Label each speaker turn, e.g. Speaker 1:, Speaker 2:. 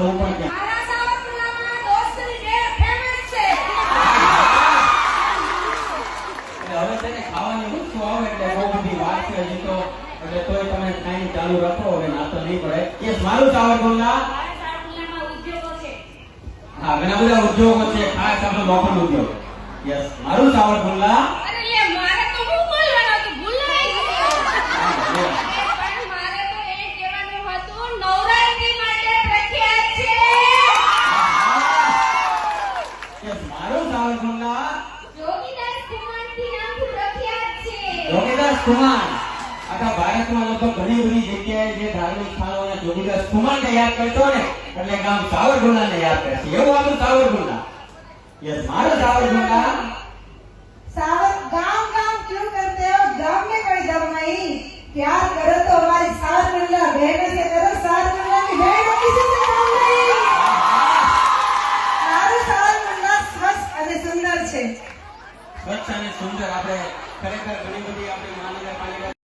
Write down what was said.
Speaker 1: તો હું પણ ત્યાં
Speaker 2: મારા સાવરકુંડલામાં દોસ્તની ડેર ફેમસ છે.
Speaker 1: એટલે હવે તેને ખાવાની વસ્તુ આવે એટલે બહુ બધી વાત છે હજી તો, એટલે તોય તમે ખાઈને ચાલુ રાખો, હવે નાસ્તો નહીં પડે. યસ, મારું સાવરકુંડલા.
Speaker 2: મારા સાવરકુંડલામાં ઉદ્યોગો છે.
Speaker 1: હા, ઘણા બધા ઉદ્યોગો છે, ખાસ આપણો લોકલ ઉદ્યોગ. યસ, મારું સાવરકુંડલા.
Speaker 2: અરે લે, મારે તો હું બોલવાનું હતું, ભૂલાઈ ગયું. પણ મારે તો એ કહેવાનું હતું, નવરાત્રી માટે પ્રખ્યાત છે.
Speaker 1: યસ, મારું સાવરકુંડલા.
Speaker 2: જોગીદાસ કુમારથી નામથી પ્રખ્યાત છે.
Speaker 1: જોગીદાસ કુમાર. આખા ભારતમાં લગભગ ઘણી બધી જગ્યાએ જે ધાર્મિક સ્થાનોને જોગીદાસ કુમારને યાદ કરતો ને એટલે ગામ સાવરકુંડલાને યાદ કરશે, એવું આપણું સાવરકુંડલા. યસ, મારું સાવરકુંડલા.
Speaker 3: सावर गांव गांव क्यों करते हो, गांव में कोई दम नहीं, प्यार करो तो हमारी सावरकुंडला बहनों से करो, सावरकुंडला की बहनों किसी से कम नहीं. મારું સાવરકુંડલા સ્વચ્છ અને સુંદર છે.
Speaker 1: સ્વચ્છ અને સુંદર. આપણે ખરેખર ઘણી બધી આપણી મહાનગરપાલિકા